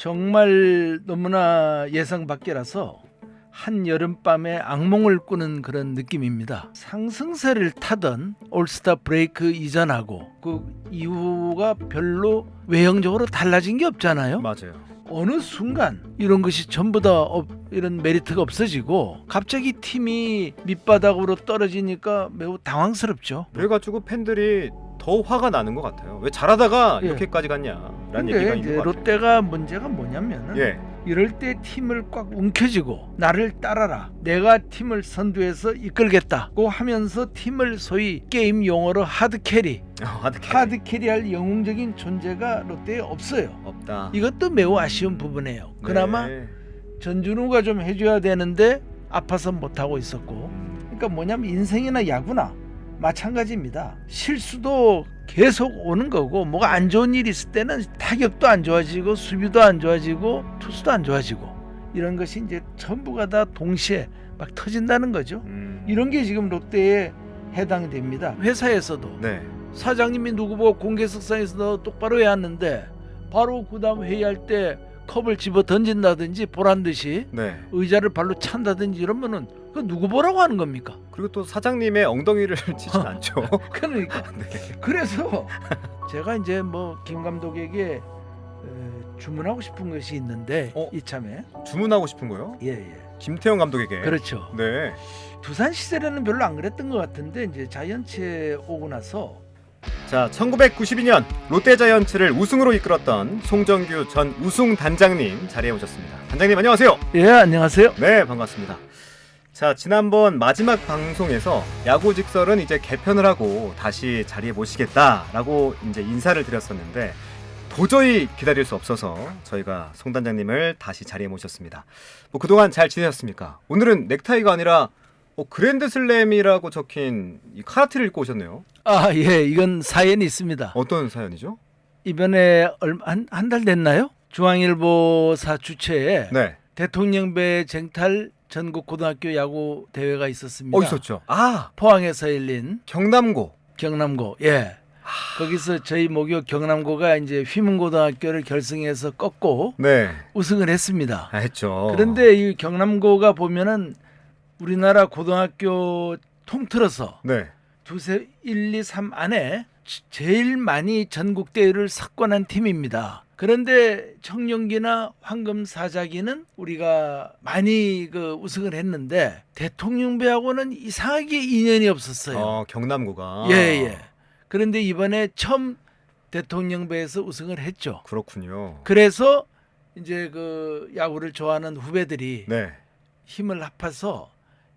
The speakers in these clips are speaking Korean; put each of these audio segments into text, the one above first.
정말 너무나 예상 밖이라서 한 여름밤에 악몽을 꾸는 그런 느낌입니다. 상승세를 타던 올스타 브레이크 이전하고 그 이후가 별로 외형적으로 달라진 게 없잖아요. 맞아요. 어느 순간 이런 것이 전부 다 이런 메리트가 없어지고 갑자기 팀이 밑바닥으로 떨어지니까 매우 당황스럽죠. 그래가지고 팬들이 더 화가 나는 것 같아요. 왜 잘하다가 예. 이렇게까지 갔냐라는 근데 얘기가 이제 있는 것 같아요. 롯데가 문제가 뭐냐면은 예. 이럴 때 팀을 꽉 움켜쥐고 나를 따라라, 내가 팀을 선두해서 이끌겠다고 하면서 팀을 소위 게임 용어로 하드캐리, 하드캐리할 영웅적인 존재가 롯데에 없어요. 없다. 이것도 매우 아쉬운 부분이에요. 그나마 네. 전준우가 좀 해줘야 되는데 아파서 못하고 있었고, 그러니까 뭐냐면 인생이나 야구나 마찬가지입니다. 실수도 계속 오는 거고, 뭐가 안 좋은 일이 있을 때는 타격도 안 좋아지고 수비도 안 좋아지고 투수도 안 좋아지고, 이런 것이 이제 전부가 다 동시에 막 터진다는 거죠. 이런 게 지금 롯데에 해당이 됩니다. 회사에서도 네. 사장님이 누구 보고 공개석상에서 너 똑바로 해야 하는데 바로 그 다음 회의할 때 컵을 집어 던진다든지 보란듯이 네. 의자를 발로 찬다든지 이러면은 그 누구 보라고 하는 겁니까? 그리고 또 사장님의 엉덩이를 치진 않죠. 그러니까 네. 그래서 제가 이제 뭐 김 감독에게 주문하고 싶은 것이 있는데 이참에 주문하고 싶은 거요? 예. 김태형 감독에게. 그렇죠. 네. 두산 시절에는 별로 안 그랬던 것 같은데 이제 자이언츠에 오고 나서 자, 1992년 롯데자이언츠를 우승으로 이끌었던 송정규 전 우승 단장님 자리에 오셨습니다. 단장님 안녕하세요. 예, 안녕하세요. 네, 반갑습니다. 자, 지난번 마지막 방송에서 야구 직설은 이제 개편을 하고 다시 자리에 모시겠다라고 이제 인사를 드렸었는데 도저히 기다릴 수 없어서 저희가 송 단장님을 다시 자리에 모셨습니다. 뭐 그동안 잘 지내셨습니까? 오늘은 넥타이가 아니라 그랜드슬램이라고 적힌 이 카라티를 입고 오셨네요. 아, 예, 이건 사연이 있습니다. 어떤 사연이죠? 이번에 한 달 됐나요? 중앙일보사 주최에 네. 대통령배 쟁탈 전국 고등학교 야구 대회가 있었습니다. 있었죠. 아, 포항에서 열린 경남고. 경남고. 예. 거기서 저희 모교 경남고가 이제 휘문고등학교를 결승해서 꺾고 네. 우승을 했습니다. 했죠. 그런데 이 경남고가 보면은 우리나라 고등학교 통틀어서 네. 두세 1, 2, 3 안에 제일 많이 전국 대회를 석권한 팀입니다. 그런데 청룡기나 황금사자기는 우리가 많이 그 우승을 했는데 대통령배하고는 이상하게 인연이 없었어요. 경남고가. 예. 그런데 이번에 처음 대통령배에서 우승을 했죠. 그렇군요. 그래서 이제 그 야구를 좋아하는 후배들이 네. 힘을 합해서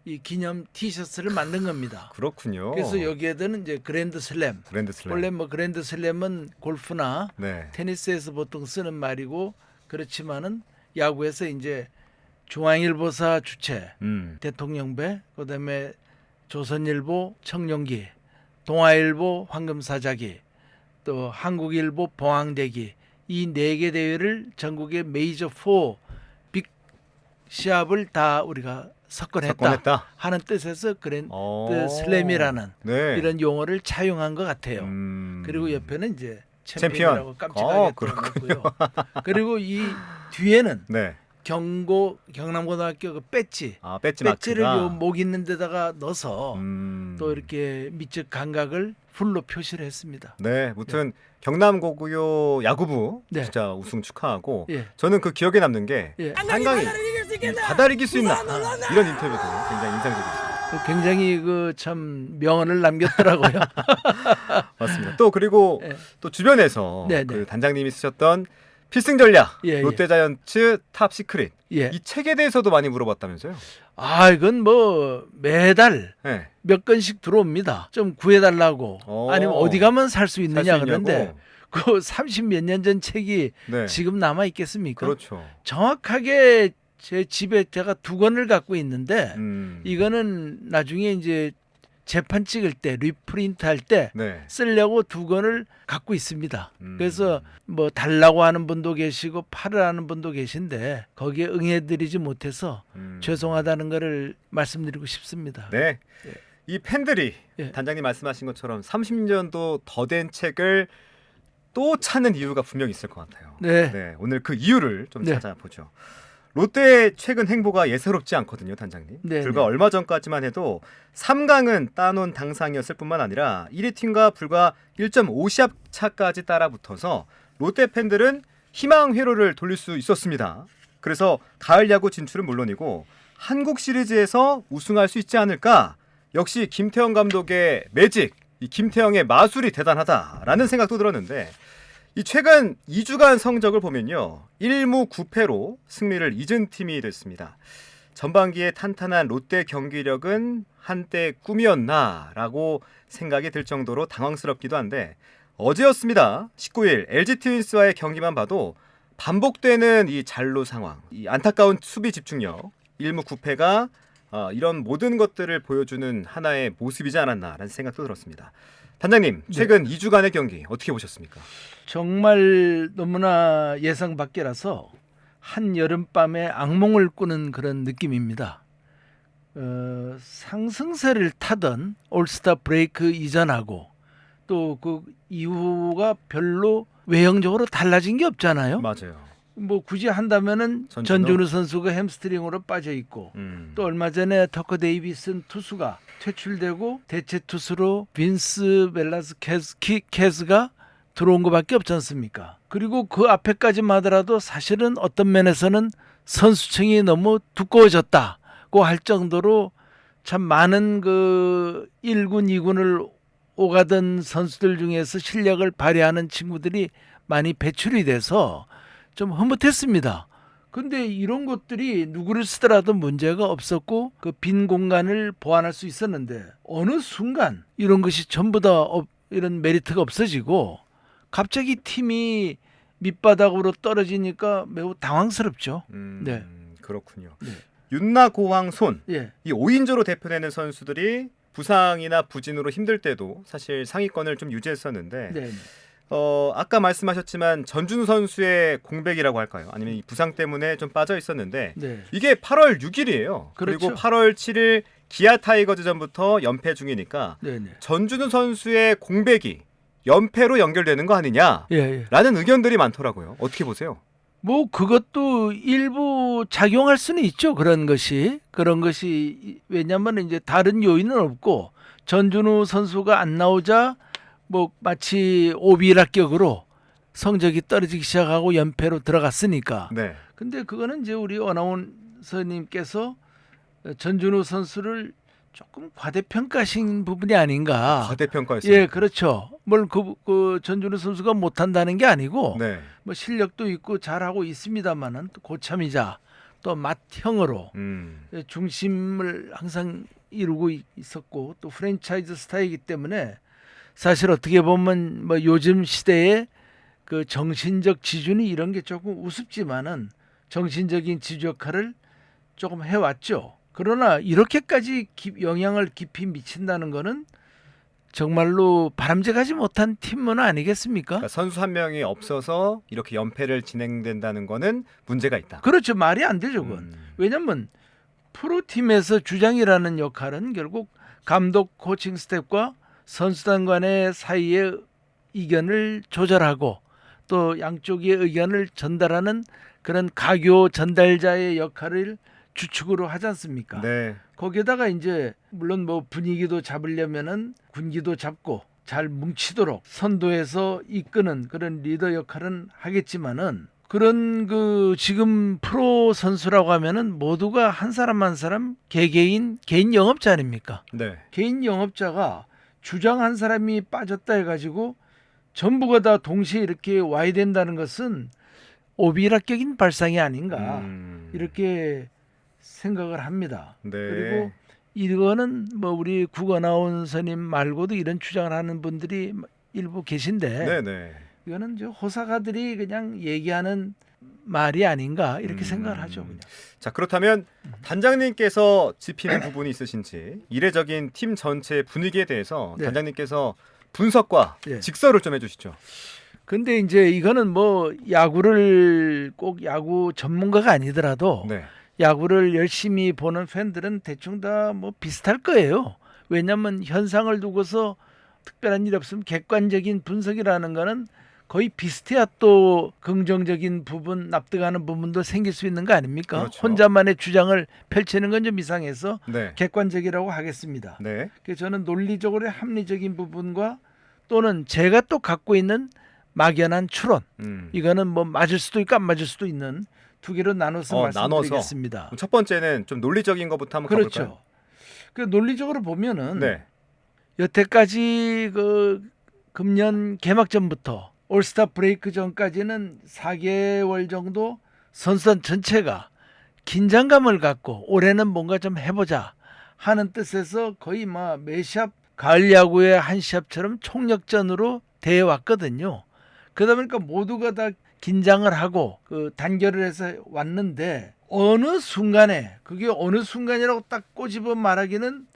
이 기념 티셔츠를 만든 겁니다. 그렇군요. 그래서 여기에는 이제 그랜드슬램. 원래 뭐 그랜드슬램은 골프나 네. 테니스에서 보통 쓰는 말이고, 그렇지만은 야구에서 이제 중앙일보사 주최 대통령배, 그다음에 조선일보 청룡기, 동아일보 황금사자기, 또 한국일보 봉황대기, 이 4개 대회를 전국의 메이저 4 빅 시합을 다 우리가 석권했다 하는 뜻에서 그랜드슬램이라는 이런 용어를 차용한 것 같아요. 그리고 옆에는 이제 챔피언이라고 깜찍하게 그렇고요. 그리고 이 뒤에는 네. 경남고등학교 그 배지를 요 목 있는 데다가 넣어서 또 이렇게 미적 감각을 풀로 표시를 했습니다. 네, 무튼 경남고교 야구부 진짜 우승 축하하고 저는 그 기억에 남는 게 한강이 바다를 이길 수 있나 이런 인터뷰도 굉장히 인상적이었습니다. 굉장히 그 참 명언을 남겼더라고요. 맞습니다. 또 그리고 또 주변에서 그 단장님이 쓰셨던 필승 전략 롯데자이언츠 탑 시크릿 이 책에 대해서도 많이 물어봤다면서요? 아, 이건 뭐 매달 몇 건씩 들어옵니다. 좀 구해달라고. 아니면 어디 가면 살 수 있느냐 그런데 그 30몇 년 전 책이 지금 남아 있겠습니까? 그렇죠. 정확하게 제 집에 제가 2권을 갖고 있는데 이거는 나중에 이제 재판 찍을 때 리프린트 할 때 쓰려고 2권을 갖고 있습니다. 그래서 뭐 달라고 하는 분도 계시고 팔으라는 분도 계신데 거기에 응해드리지 못해서 죄송하다는 것을 말씀드리고 싶습니다. 네. 이 팬들이 단장님 말씀하신 것처럼 30년도 더 된 책을 또 찾는 이유가 분명히 있을 것 같아요. 네. 네, 오늘 그 이유를 좀 네. 찾아보죠. 롯데의 최근 행보가 예사롭지 않거든요, 단장님. 네, 불과 네. 얼마 전까지만 해도 3강은 따놓은 당상이었을 뿐만 아니라 1위 팀과 불과 1.5시합 차까지 따라붙어서 롯데 팬들은 희망 회로를 돌릴 수 있었습니다. 그래서 가을 야구 진출은 물론이고 한국 시리즈에서 우승할 수 있지 않을까? 역시 김태형 감독의 매직, 이 김태형의 마술이 대단하다라는 생각도 들었는데 이 최근 2주간 성적을 보면요. 1무 9패로 승리를 잊은 팀이 됐습니다. 전반기에 탄탄한 롯데 경기력은 한때 꿈이었나라고 생각이 들 정도로 당황스럽기도 한데 어제였습니다. 19일 LG 트윈스와의 경기만 봐도 반복되는 이 잔루 상황, 이 안타까운 수비 집중력, 1무 9패가 이런 모든 것들을 보여주는 하나의 모습이지 않았나라는 생각도 들었습니다. 단장님, 최근 2주간의 경기 어떻게 보셨습니까? 정말 너무나 예상 밖이라서 한 여름밤에 악몽을 꾸는 그런 느낌입니다. 상승세를 타던 올스타 브레이크 이전하고 또 그 이후가 별로 외형적으로 달라진 게 없잖아요. 맞아요. 뭐 굳이 한다면은 전준우 선수가 햄스트링으로 빠져 있고 또 얼마 전에 터커 데이비슨 투수가 퇴출되고 대체 투수로 빈스 벨라스케스가 들어온 것밖에 없지 않습니까? 그리고 그 앞에까지만 하더라도 사실은 어떤 면에서는 선수층이 너무 두꺼워졌다고 할 정도로 참 많은 그 1군, 2군을 오가던 선수들 중에서 실력을 발휘하는 친구들이 많이 배출이 돼서 좀 흐뭇했습니다. 근데 이런 것들이 누구를 쓰더라도 문제가 없었고 그 빈 공간을 보완할 수 있었는데 어느 순간 이런 것이 전부 다 이런 메리트가 없어지고 갑자기 팀이 밑바닥으로 떨어지니까 매우 당황스럽죠. 네. 그렇군요. 네. 윤나, 고황, 손 예. 이 5인조로 대표되는 선수들이 부상이나 부진으로 힘들 때도 사실 상위권을 좀 유지했었는데 네. 아까 말씀하셨지만 전준우 선수의 공백이라고 할까요? 아니면 이 부상 때문에 좀 빠져 있었는데 네. 이게 8월 6일이에요. 그렇죠. 그리고 8월 7일 기아 타이거즈전부터 연패 중이니까 네. 네. 전준우 선수의 공백이 연패로 연결되는 거 아니냐라는 예. 예. 의견들이 많더라고요. 어떻게 보세요? 뭐 그것도 일부 작용할 수는 있죠. 그런 것이 왜냐하면 이제 다른 요인은 없고 전준우 선수가 안 나오자 뭐 마치 오비락격으로 성적이 떨어지기 시작하고 연패로 들어갔으니까. 네. 근데 그거는 이제 우리 어나운서님께서 전준우 선수를 조금 과대평가하신 부분이 아닌가. 과대평가했습니다. 예, 그렇죠. 뭘 그 전준우 선수가 못한다는 게 아니고 네. 뭐 실력도 있고 잘하고 있습니다만은 또 고참이자 또 맏형으로 중심을 항상 이루고 있었고 또 프랜차이즈 스타이기 때문에 사실 어떻게 보면 뭐 요즘 시대에 그 정신적 지준이 이런 게 조금 우습지만은 정신적인 지주 역할을 조금 해왔죠. 그러나 이렇게까지 영향을 깊이 미친다는 거는 정말로 바람직하지 못한 팀은 아니겠습니까? 그러니까 선수 한 명이 없어서 이렇게 연패를 진행된다는 거는 문제가 있다. 그렇죠. 말이 안 되죠. 그건. 왜냐하면 프로팀에서 주장이라는 역할은 결국 감독 코칭 스태프과 선수단 간의 사이의 의견을 조절하고 또 양쪽의 의견을 전달하는 그런 가교 전달자의 역할을 주축으로 하지 않습니까? 네. 거기에다가 이제 물론 뭐 분위기도 잡으려면은 군기도 잡고 잘 뭉치도록 선도해서 이끄는 그런 리더 역할은 하겠지만은 그런 그 지금 프로 선수라고 하면은 모두가 한 사람 한 사람 개개인 개인 영업자 아닙니까? 네. 개인 영업자가 주장 한 사람이 빠졌다 해가지고 전부가 다 동시에 이렇게 와야 된다는 것은 오비락격인 발상이 아닌가 이렇게 생각을 합니다. 네. 그리고 이거는 뭐 우리 국어나운서님 말고도 이런 주장을 하는 분들이 일부 계신데 네네. 이거는 이제 호사가들이 그냥 얘기하는 말이 아닌가 이렇게 생각을 하죠. 그냥. 자, 그렇다면 단장님께서 짚히는 부분이 있으신지 이례적인 팀 전체 분위기에 대해서 네. 단장님께서 분석과 네. 직설을 좀 해주시죠. 근데 이제 이거는 뭐 야구를 꼭 야구 전문가가 아니더라도 네. 야구를 열심히 보는 팬들은 대충 다 뭐 비슷할 거예요. 왜냐하면 현상을 두고서 특별한 일 없으면 객관적인 분석이라는 거는 거의 비슷해야 또 긍정적인 부분, 납득하는 부분도 생길 수 있는 거 아닙니까? 그렇죠. 혼자만의 주장을 펼치는 건 좀 이상해서 네. 객관적이라고 하겠습니다. 네. 그래서 저는 논리적으로 합리적인 부분과 또는 제가 또 갖고 있는 막연한 추론, 이거는 뭐 맞을 수도 있고 안 맞을 수도 있는 두 개로 나눠서 말씀드리겠습니다. 나눠서. 첫 번째는 좀 논리적인 것부터 한번 그렇죠. 가볼까요? 그 논리적으로 보면은 네. 여태까지 그 금년 개막전부터 올스타 브레이크 전까지는 4개월 정도 선수단 전체가 긴장감을 갖고 올해는 뭔가 좀 해보자 하는 뜻에서 거의 막 매시합 가을 야구의 한 시합처럼 총력전으로 대해왔거든요. 그러다 보니까 모두가 다 긴장을 하고 그 단결을 해서 왔는데 어느 순간에 그게 어느 순간이라고 딱 꼬집어 말하기는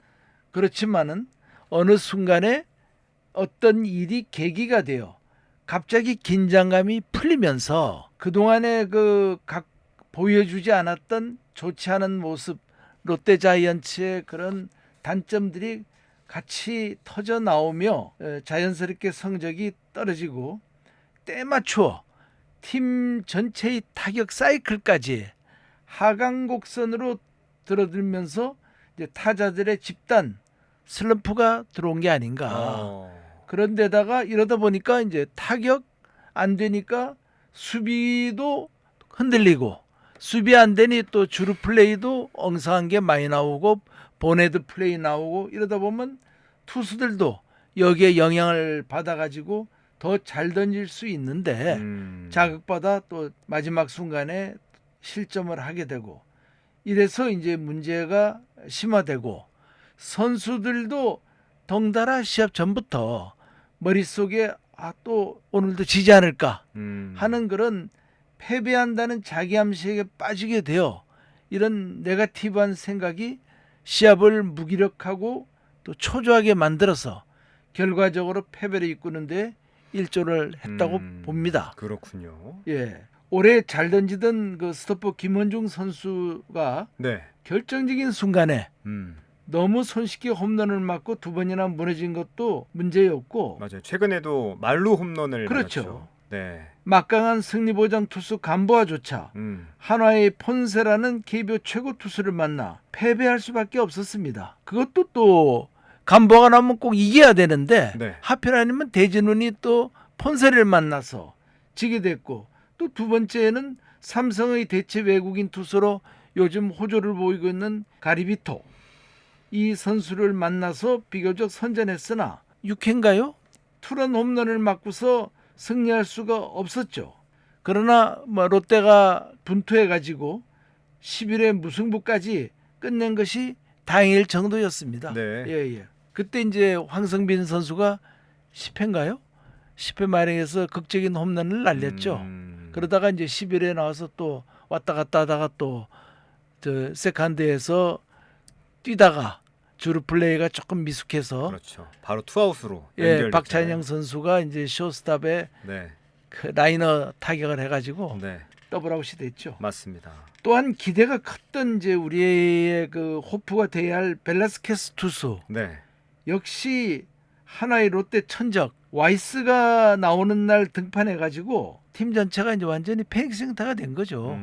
그렇지만은 어느 순간에 어떤 일이 계기가 돼요. 갑자기 긴장감이 풀리면서 그동안에 그 각 보여주지 않았던 좋지 않은 모습 롯데 자이언츠의 그런 단점들이 같이 터져 나오며 자연스럽게 성적이 떨어지고 때 맞추어 팀 전체의 타격 사이클까지 하강 곡선으로 들어들면서 이제 타자들의 집단 슬럼프가 들어온 게 아닌가. 그런데다가 이러다 보니까 이제 타격 안 되니까 수비도 흔들리고 수비 안 되니 또 주루 플레이도 엉성한 게 많이 나오고 보네드 플레이 나오고 이러다 보면 투수들도 여기에 영향을 받아가지고 더 잘 던질 수 있는데 자극받아 또 마지막 순간에 실점을 하게 되고 이래서 이제 문제가 심화되고 선수들도 덩달아 시합 전부터 머릿속에 또 오늘도 지지 않을까 하는 그런 패배한다는 자기암시에 빠지게 되어 이런 네거티브한 생각이 시합을 무기력하고 또 초조하게 만들어서 결과적으로 패배를 이끄는데 일조를 했다고 봅니다. 그렇군요. 예, 올해 잘 던지던 그 스토퍼 김원중 선수가 네. 결정적인 순간에 너무 손쉽게 홈런을 맞고 두 번이나 무너진 것도 문제였고 맞아요. 최근에도 말루 홈런을 그렇죠. 맞았죠. 네. 막강한 승리보장 투수 감보아조차 한화의 폰세라는 KBO 최고 투수를 만나 패배할 수밖에 없었습니다. 그것도 또 감보아가 나오면 꼭 이겨야 되는데 네. 하필 아니면 대진운이 또 폰세를 만나서 지게 됐고 또 두 번째는 삼성의 대체 외국인 투수로 요즘 호조를 보이고 있는 가리비토 이 선수를 만나서 비교적 선전했으나 6회인가요? 투런 홈런을 맞고서 승리할 수가 없었죠. 그러나 뭐 롯데가 분투해가지고 11회 무승부까지 끝낸 것이 다행일 정도였습니다. 네. 예. 그때 이제 황성빈 선수가 10회인가요? 10회 말에서 극적인 홈런을 날렸죠. 그러다가 이제 11회에 나와서 또 왔다 갔다 하다가 또 저 세컨드에서 뛰다가 주루 플레이가 조금 미숙해서 그렇죠. 바로 투아웃으로 예, 박찬영 선수가 이제 쇼스탑에 네. 그 라이너 타격을 해가지고 네. 더블아웃이 됐죠. 맞습니다. 또한 기대가 컸던 이제 우리의 그 호프가 돼야 할 벨라스케스 투수 네. 역시 하나의 롯데 천적 와이스가 나오는 날 등판해가지고 팀 전체가 이제 완전히 패닉 상태가 된 거죠.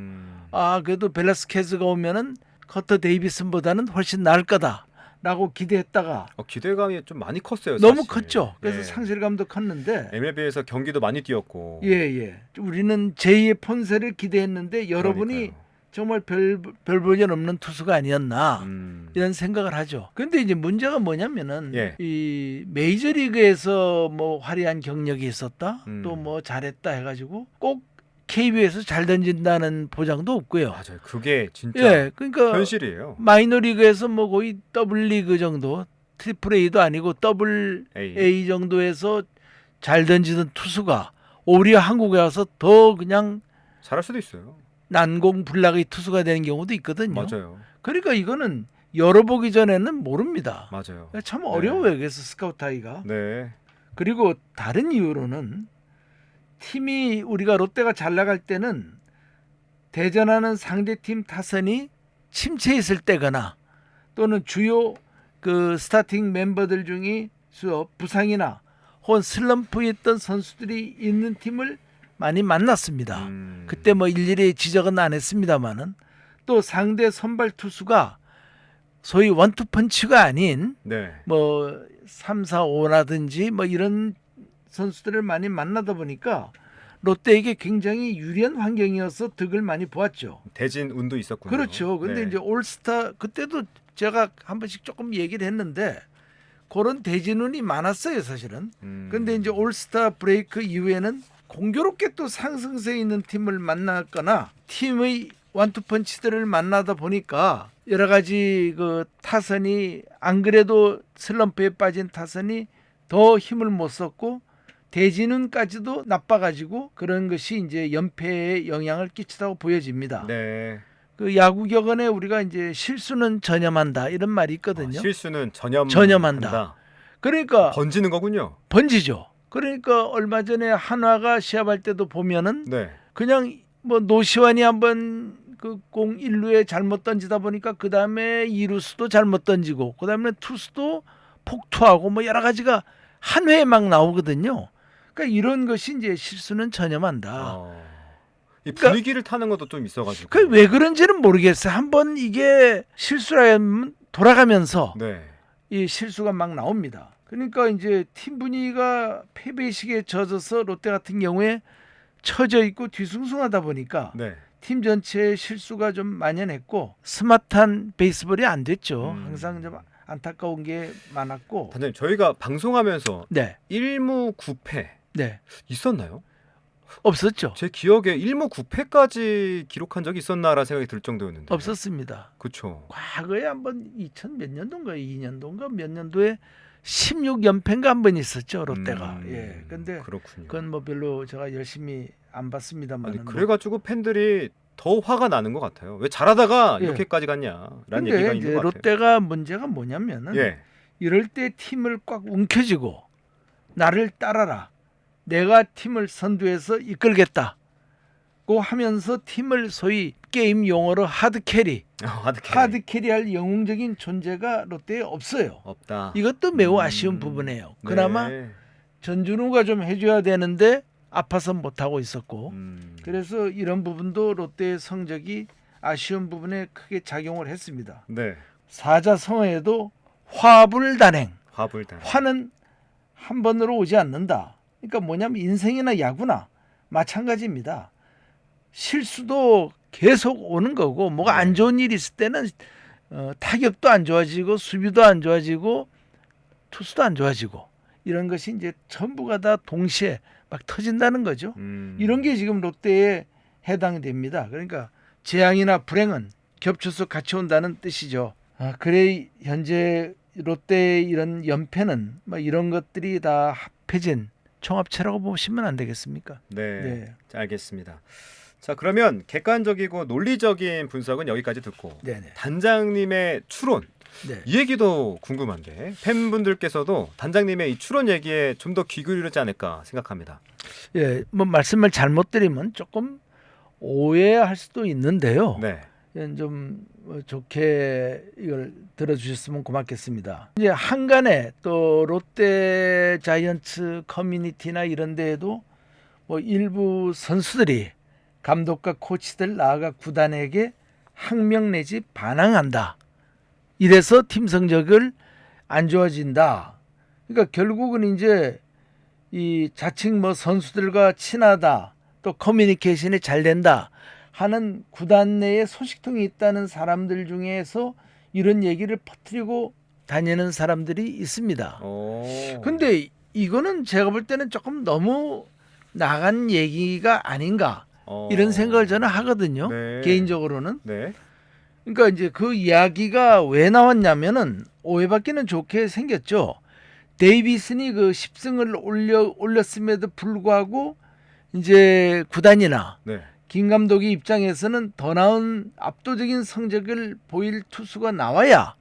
그래도 벨라스케스가 오면은 커터 데이비슨보다는 훨씬 나을 거다라고 기대했다가 기대감이 좀 많이 컸어요. 너무 사실. 컸죠. 그래서 네. 상실감도 컸는데 MLB에서 경기도 많이 뛰었고. 예. 우리는 제2의 폰세를 기대했는데 여러분이 그러니까요. 정말 별 볼전 없는 투수가 아니었나 이런 생각을 하죠. 그런데 이제 문제가 뭐냐면은 예. 이 메이저리그에서 뭐 화려한 경력이 있었다, 또 뭐 잘했다 해가지고 꼭 KBO에서 잘 던진다는 보장도 없고요. 맞아요. 그게 진짜 예, 그러니까 현실이에요. 마이너리그에서 뭐 거의 더블 리그 정도, 트리플 A도 아니고 더블 A 정도에서 잘 던지던 투수가 오히려 한국에 와서 더 그냥 잘할 수도 있어요. 난공불락의 투수가 되는 경우도 있거든요. 맞아요. 그러니까 이거는 열어보기 전에는 모릅니다. 맞아요. 참 어려워요. 그래서 스카우트하기가. 네. 그리고 다른 이유로는 팀이 우리가 롯데가 잘 나갈 때는 대전하는 상대팀 타선이 침체에 있을 때거나 또는 주요 그 스타팅 멤버들 중에 부상이나 혹은 슬럼프에 있던 선수들이 있는 팀을 많이 만났습니다. 그때 뭐 일일이 지적은 안 했습니다만은 또 상대 선발 투수가 소위 원투펀치가 아닌 네. 뭐 3, 4, 5라든지 뭐 이런 선수들을 많이 만나다 보니까 롯데에게 굉장히 유리한 환경이어서 득을 많이 보았죠. 대진 운도 있었군요. 그렇죠. 근데 네. 이제 올스타 그때도 제가 한 번씩 조금 얘기를 했는데 그런 대진운이 많았어요, 사실은. 근데 이제 올스타 브레이크 이후에는 공교롭게 또 상승세에 있는 팀을 만났거나 팀의 원투펀치들을 만나다 보니까 여러 가지 그 타선이 안 그래도 슬럼프에 빠진 타선이 더 힘을 못 썼고 대진운까지도 나빠가지고 그런 것이 이제 연패에 영향을 끼치다고 보여집니다. 네. 그 야구 격언에 우리가 이제 실수는 전염한다 이런 말이 있거든요. 실수는 전염한다. 그러니까 번지는 거군요. 번지죠. 그러니까 얼마 전에 한화가 시합할 때도 보면은 네. 그냥 뭐 노시환이 한번 그 공 1루에 잘못 던지다 보니까 그 다음에 2루수도 잘못 던지고 그 다음에 투수도 폭투하고 뭐 여러 가지가 한 회에 막 나오거든요. 그러니까 이런 것이 이제 실수는 전염한다. 이 분위기를 타는 것도 좀 있어가지고. 그 왜 그런지는 모르겠어요. 한번 이게 실수라면 돌아가면서 네. 이 실수가 막 나옵니다. 그러니까 이제 팀 분위기가 패배의식에 젖어서 롯데 같은 경우에 처져 있고 뒤숭숭하다 보니까 네. 팀 전체의 실수가 좀 만연했고 스마트한 베이스볼이 안 됐죠. 항상 좀 안타까운 게 많았고. 단장님, 저희가 방송하면서 네, 1무 9패 네, 있었나요? 없었죠. 제 기억에 1무 9패까지 기록한 적이 있었나라는 생각이 들 정도였는데. 없었습니다. 그렇죠. 과거에 한번 2000 몇 년도인가 2년도인가 몇 년도에 16연패인가 한 번 있었죠 롯데가. 예, 근데 그렇군요. 그건 뭐 별로 제가 열심히 안 봤습니다만. 아니, 그래가지고 팬들이 더 화가 나는 것 같아요. 왜 잘하다가 예. 이렇게까지 갔냐라는 근데 얘기가 이제 있는 것 같아요. 롯데가 문제가 뭐냐면은 예. 이럴 때 팀을 꽉 움켜쥐고 나를 따라라. 내가 팀을 선두해서 이끌겠다고 하면서 팀을 소위 게임 용어로 하드캐리, 하드캐리할 영웅적인 존재가 롯데에 없어요. 없다. 이것도 매우 아쉬운 부분이에요. 그나마 네. 전준우가 좀 해줘야 되는데 아파서 못하고 있었고 음. 그래서 이런 부분도 롯데의 성적이 아쉬운 부분에 크게 작용을 했습니다. 네. 사자성어에도 화불단행, 화불단. 화는 한 번으로 오지 않는다. 그러니까 뭐냐면 인생이나 야구나 마찬가지입니다. 실수도 계속 오는 거고 뭐가 안 좋은 일이 있을 때는 타격도 안 좋아지고 수비도 안 좋아지고 투수도 안 좋아지고 이런 것이 이제 전부가 다 동시에 막 터진다는 거죠. 이런 게 지금 롯데에 해당이 됩니다. 그러니까 재앙이나 불행은 겹쳐서 같이 온다는 뜻이죠. 그래 현재 롯데의 이런 연패는 뭐 이런 것들이 다 합해진 총합체라고 보시면 안 되겠습니까? 네. 네. 알겠습니다. 자, 그러면 객관적이고 논리적인 분석은 여기까지 듣고 네네. 단장님의 추론 네. 이 얘기도 궁금한데 팬분들께서도 단장님의 이 추론 얘기에 좀 더 귀 기울이지 않을까 생각합니다. 예, 뭐 말씀을 잘못 드리면 조금 오해할 수도 있는데요. 네. 좀 좋게 이걸 들어주셨으면 고맙겠습니다. 이제 한간에 또 롯데 자이언츠 커뮤니티나 이런 데에도 뭐 일부 선수들이 감독과 코치들 나아가 구단에게 항명 내지 반항한다. 이래서 팀 성적을 안 좋아진다. 그러니까 결국은 이제 이 자칭 뭐 선수들과 친하다, 또 커뮤니케이션이 잘 된다 하는 구단 내에 소식통이 있다는 사람들 중에서 이런 얘기를 퍼뜨리고 다니는 사람들이 있습니다. 근데 이거는 제가 볼 때는 조금 너무 나간 얘기가 아닌가 이런 생각을 저는 하거든요. 네. 개인적으로는. 네. 그러니까 이제 그 이야기가 왜 나왔냐면은 오해받기는 좋게 생겼죠. 데이비슨이 그 10승을 올렸음에도 불구하고 이제 구단이나 네. 김 감독의 입장에서는 더 나은 압도적인 성적을 보일 투수가 나와야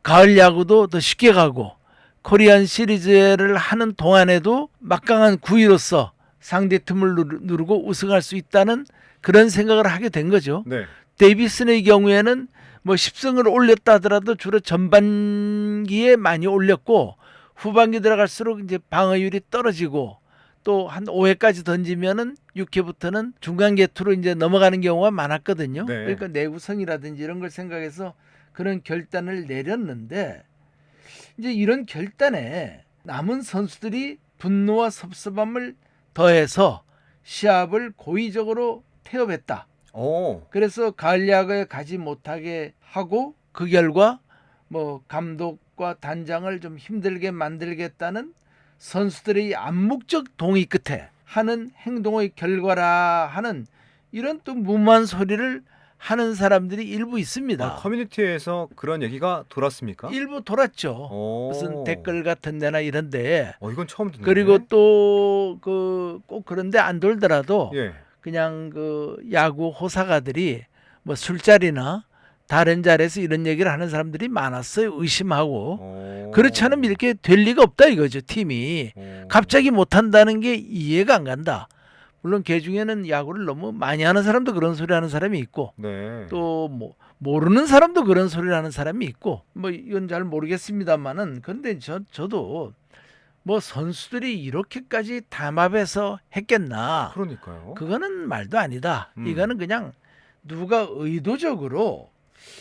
가을 야구도 더 쉽게 가고 코리안 시리즈를 하는 동안에도 막강한 9위로서 상대 틈을 누르고 우승할 수 있다는 그런 생각을 하게 된 거죠. 네. 데이비슨의 경우에는 뭐 10승을 올렸다 하더라도 주로 전반기에 많이 올렸고 후반기 들어갈수록 이제 방어율이 떨어지고 또 한 5회까지 던지면은 6회부터는 중간 개투로 이제 넘어가는 경우가 많았거든요. 네. 그러니까 내구성이라든지 이런 걸 생각해서 그런 결단을 내렸는데 이제 이런 결단에 남은 선수들이 분노와 섭섭함을 더해서 시합을 고의적으로 태업했다. 오. 그래서 가을 야구에 가지 못하게 하고 그 결과 뭐 감독과 단장을 좀 힘들게 만들겠다는 선수들의 암묵적 동의 끝에 하는 행동의 결과라 하는 이런 또 무모한 소리를 하는 사람들이 일부 있습니다. 아, 커뮤니티에서 그런 얘기가 돌았습니까? 일부 돌았죠. 오. 무슨 댓글 같은 데나 이런 데에. 이건 처음 듣는데. 그리고 또 그 꼭 그런데 안 돌더라도 예. 그냥 그 야구 호사가들이 뭐 술자리나 다른 자리에서 이런 얘기를 하는 사람들이 많았어요. 의심하고. 오. 그렇지 않으면 이렇게 될 리가 없다 이거죠. 팀이. 오. 갑자기 못한다는 게 이해가 안 간다. 물론 개 중에는 야구를 너무 많이 하는 사람도 그런 소리 하는 사람이 있고 네. 또 뭐 모르는 사람도 그런 소리를 하는 사람이 있고 뭐 이건 잘 모르겠습니다만은 근데 저도 뭐 선수들이 이렇게까지 담합해서 했겠나 그러니까요. 그거는 말도 아니다. 음. 이거는 그냥 누가 의도적으로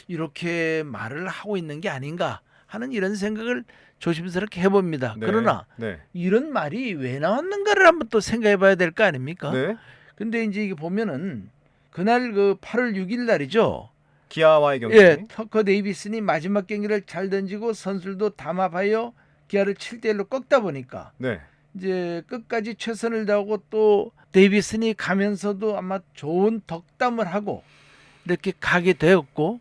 이렇게 말을 하고 있는 게 아닌가 하는 이런 생각을 조심스럽게 해봅니다. 네. 그러나 네. 이런 말이 왜 나왔는가를 한번 또 생각해 봐야 될 거 아닙니까? 네. 근데 이제 이게 보면은 그날 그 8월 6일 날이죠. 기아와의 경기. 예, 터커 데이비슨이 마지막 경기를 잘 던지고 선수들도 담합하여 기아를 7대1로 꺾다 보니까 네. 이제 끝까지 최선을 다하고 또 데이비슨이 가면서도 아마 좋은 덕담을 하고 이렇게 가게 되었고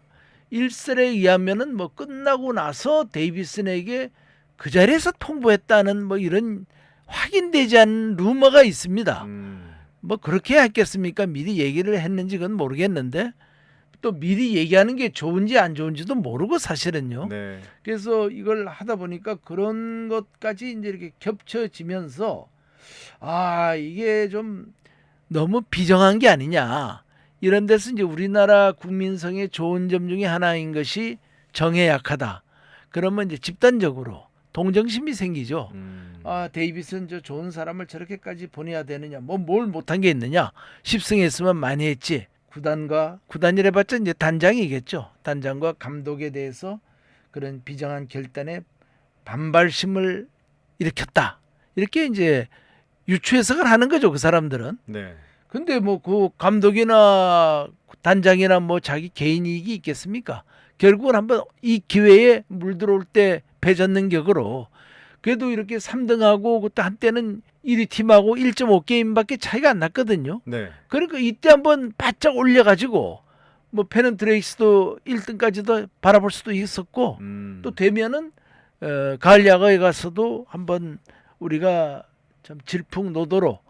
일설에 의하면은 뭐 끝나고 나서 데이비슨에게 그 자리에서 통보했다는 뭐 이런 확인되지 않은 루머가 있습니다. 뭐 그렇게 했겠습니까? 미리 얘기를 했는지 그건 모르겠는데 또 미리 얘기하는 게 좋은지 안 좋은지도 모르고 사실은요. 네. 그래서 이걸 하다 보니까 그런 것까지 이제 이렇게 겹쳐지면서 아 이게 좀 너무 비정한 게 아니냐 이런 데서 이제 우리나라 국민성의 좋은 점 중에 하나인 것이 정에 약하다. 그러면 이제 집단적으로 동정심이 생기죠. 아 데이비슨 저 좋은 사람을 저렇게까지 보내야 되느냐 뭐 뭘 못한 게 있느냐 10승했으면 많이 했지. 구단이라 봤자 이제 단장이겠죠. 단장과 감독에 대해서 그런 비정한 결단에 반발심을 일으켰다. 이렇게 이제 유추 해석을 하는 거죠. 그 사람들은. 네. 근데 뭐 그 감독이나 단장이나 뭐 자기 개인 이익이 있겠습니까? 결국은 한번 이 기회에 물들어올 때 패젓는 격으로 그래도 이렇게 3등하고 그때 한때는 1위 팀하고 1.5게임밖에 차이가 안 났거든요. 네. 그러니까 이때 한번 바짝 올려가지고 뭐 페넌트 레이스도 1등까지도 바라볼 수도 있었고 또 되면은 가을 야구에 가서도 한번 우리가 좀 질풍노도로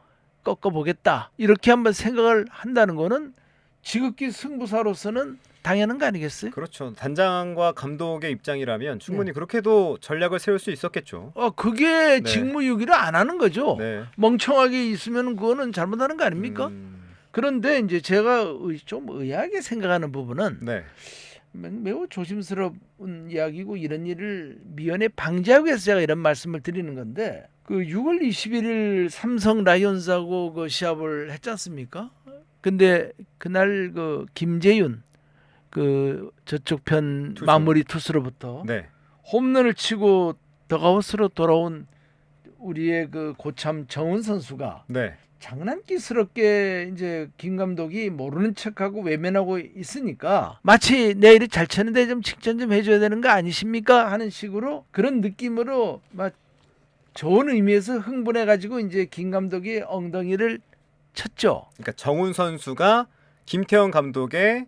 꺾어보겠다 이렇게 한번 생각을 한다는 거는 지극히 승부사로서는 당연한 거 아니겠어요? 그렇죠. 단장과 감독의 입장이라면 충분히 그렇게도 전략을 세울 수 있었겠죠. 그게 네. 직무유기를 안 하는 거죠. 네. 멍청하게 있으면 그거는 잘못하는 거 아닙니까? 그런데 이제 제가 좀 의아하게 생각하는 부분은 네. 매우 조심스러운 이야기고 이런 일을 미연에 방지하기 위해서 제가 이런 말씀을 드리는 건데 그 6월 21일 삼성 라이온즈하고 그 시합을 했지 않습니까? 근데 그날 그 김재윤 그 저쪽 편 투수. 마무리 투수로부터 네. 홈런을 치고 더가웃으로 돌아온 우리의 그 고참 정훈 선수가 네. 장난기스럽게 이제 김 감독이 모르는 척하고 외면하고 있으니까 마치 내일이 잘 쳤는데 좀 칭찬 좀 해줘야 되는 거 아니십니까? 하는 식으로 그런 느낌으로 막 좋은 의미에서 흥분해가지고 이제 김 감독이 엉덩이를 쳤죠. 그러니까 정훈 선수가 김태형 감독의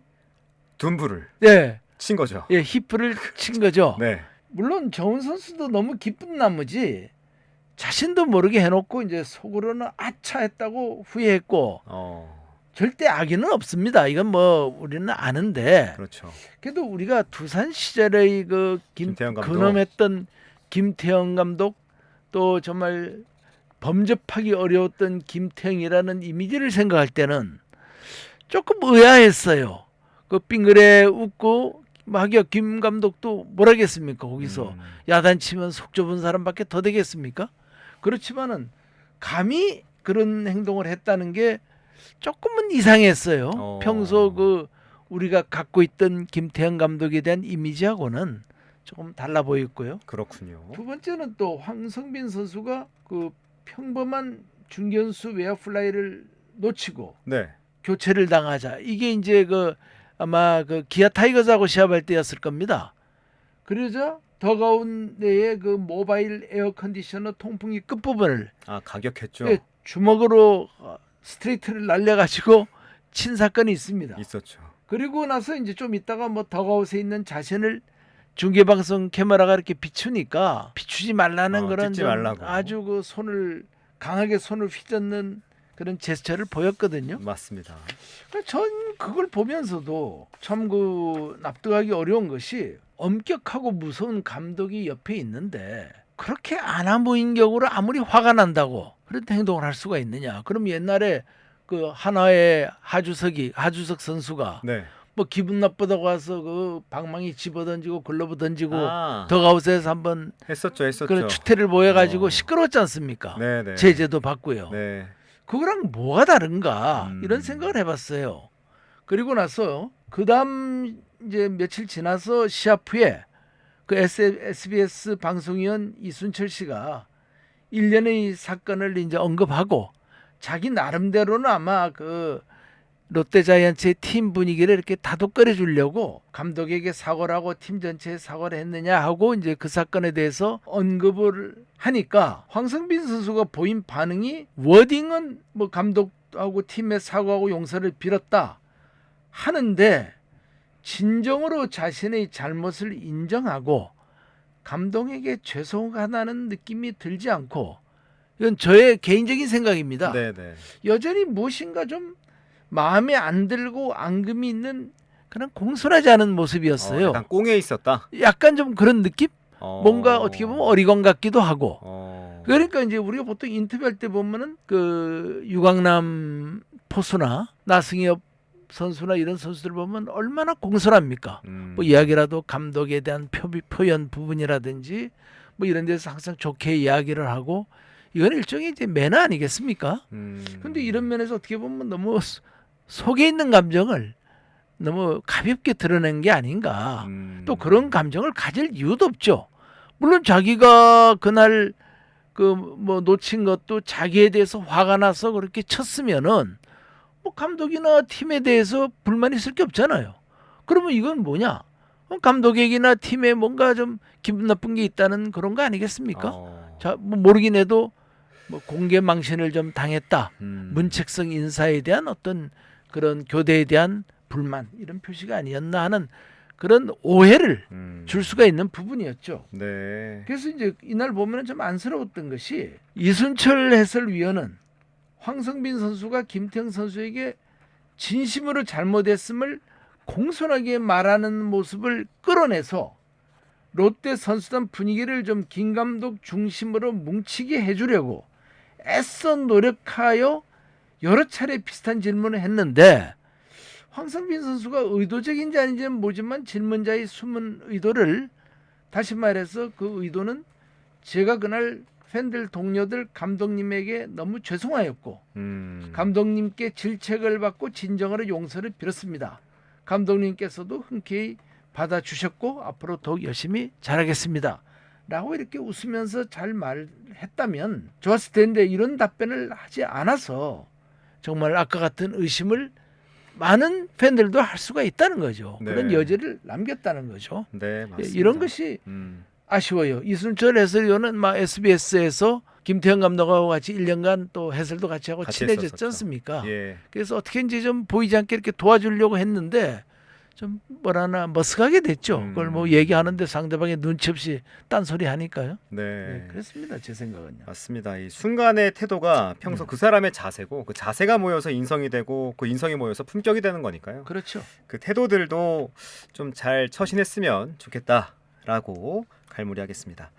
둔부를 네, 친 거죠. 예, 히프를 친 거죠. 네. 물론 정훈 선수도 너무 기쁜 나머지 자신도 모르게 해놓고 이제 속으로는 아차했다고 후회했고 절대 악의는 없습니다. 이건 뭐 우리는 아는데 그렇죠. 그래도 우리가 두산 시절의 그 김태형 감독. 근엄했던 김태형 감독 또 정말 범접하기 어려웠던 김태형이라는 이미지를 생각할 때는 조금 의아했어요. 그 빙그레 웃고 하기야 김 감독도 뭘 하겠습니까? 거기서 야단치면 속 좁은 사람밖에 더 되겠습니까? 그렇지만은 감히 그런 행동을 했다는 게 조금은 이상했어요. 평소 그 우리가 갖고 있던 김태형 감독에 대한 이미지하고는 조금 달라 보였고요. 그렇군요. 두 번째는 또 황성빈 선수가 그 평범한 중견수 외야 플라이를 놓치고 네. 교체를 당하자. 이게 이제 그 아마 그 기아 타이거즈하고 시합할 때였을 겁니다. 그러자 더가운 내에 그 모바일 에어 컨디셔너 통풍기 끝부분을 가격했죠. 예, 주먹으로 스트레이트를 날려가지고 친 사건이 있습니다. 있었죠. 그리고 나서 이제 좀 있다가 뭐 더가웃에 있는 자신을 중계방송 카메라가 이렇게 비추니까 비추지 말라는 그런 찍지 좀 말라고. 아주 그 손을 강하게 손을 휘젓는 그런 제스처를 보였거든요. 맞습니다. 전 그걸 보면서도 참 그 납득하기 어려운 것이 엄격하고 무서운 감독이 옆에 있는데 그렇게 아나무인격으로 아무리 화가 난다고 그런 행동을 할 수가 있느냐. 그럼 옛날에 그 한화의 하주석 선수가 네. 뭐 기분 나쁘다고 와서 그 방망이 집어던지고 글러브 던지고 아, 더가웃에서 한번 했었죠. 그런 추태를 보여가지고 어. 시끄러웠지 않습니까? 네네. 제재도 받고요. 네. 그거랑 뭐가 다른가 음. 이런 생각을 해봤어요. 그리고 나서 그 다음 이제 며칠 지나서 시합 후에 그 SBS 방송위원 이순철 씨가 일련의 사건을 이제 언급하고 자기 나름대로는 아마 그 롯데자이언츠의 팀 분위기를 이렇게 다독거려 주려고 감독에게 사과를 하고 팀 전체에 사과를 했느냐 하고 이제 그 사건에 대해서 언급을 하니까 황성빈 선수가 보인 반응이 워딩은 뭐 감독하고 팀에 사과하고 용서를 빌었다 하는데 진정으로 자신의 잘못을 인정하고 감독에게 죄송하다는 느낌이 들지 않고 이건 저의 개인적인 생각입니다. 네네. 여전히 무엇인가 좀 마음에 안 들고 앙금이 있는 그런 공손하지 않은 모습이었어요. 약간 꽁에 있었다. 약간 좀 그런 느낌? 뭔가 어떻게 보면 어리광 같기도 하고. 그러니까 이제 우리가 보통 인터뷰할 때 보면은 그 유강남 포수나 나승엽 선수나 이런 선수들 보면 얼마나 공손합니까? 뭐 이야기라도 감독에 대한 표현 부분이라든지 뭐 이런 데서 항상 좋게 이야기를 하고 이건 일종의 이제 매너 아니겠습니까? 근데 이런 면에서 어떻게 보면 너무 속에 있는 감정을 너무 가볍게 드러낸 게 아닌가. 또 그런 감정을 가질 이유도 없죠. 물론 자기가 그날 그 뭐 놓친 것도 자기에 대해서 화가 나서 그렇게 쳤으면은 뭐 감독이나 팀에 대해서 불만 있을 게 없잖아요. 그러면 이건 뭐냐? 감독에게나 팀에 뭔가 좀 기분 나쁜 게 있다는 그런 거 아니겠습니까? 자, 뭐 모르긴 해도 뭐 공개 망신을 좀 당했다. 문책성 인사에 대한 어떤 그런 교대에 대한 불만 이런 표시가 아니었나 하는 그런 오해를 줄 수가 있는 부분이었죠. 네. 그래서 이제 이날 보면 좀 안쓰러웠던 것이 이순철 해설위원은 황성빈 선수가 김태형 선수에게 진심으로 잘못했음을 공손하게 말하는 모습을 끌어내서 롯데 선수단 분위기를 좀 김 감독 중심으로 뭉치게 해주려고 애써 노력하여 여러 차례 비슷한 질문을 했는데 황성빈 선수가 의도적인지 아닌지는 모르지만 질문자의 숨은 의도를 다시 말해서 그 의도는 제가 그날 팬들 동료들 감독님에게 너무 죄송하였고 감독님께 질책을 받고 진정으로 용서를 빌었습니다. 감독님께서도 흔쾌히 받아주셨고 앞으로 더욱 열심히 잘하겠습니다. 라고 이렇게 웃으면서 잘 말했다면 좋았을 텐데 이런 답변을 하지 않아서 정말 아까 같은 의심을 많은 팬들도 할 수가 있다는 거죠. 네. 그런 여지를 남겼다는 거죠. 네, 맞습니다. 이런 것이 아쉬워요. 이순철 해설위원은 막 SBS에서 김태형 감독하고 같이 1년간 또 해설도 같이 하고 같이 친해졌지 했었었죠. 않습니까? 예. 그래서 어떻게든지 좀 보이지 않게 이렇게 도와주려고 했는데 좀 뭐라나 머쓱하게 됐죠. 그걸 뭐 얘기하는데 상대방이 눈치 없이 딴소리 하니까요. 네. 네, 그렇습니다. 제 생각은요. 맞습니다. 이 순간의 태도가 평소 그 사람의 자세고 그 자세가 모여서 인성이 되고 그 인성이 모여서 품격이 되는 거니까요. 그렇죠. 그 태도들도 좀 잘 처신했으면 좋겠다라고 갈무리하겠습니다.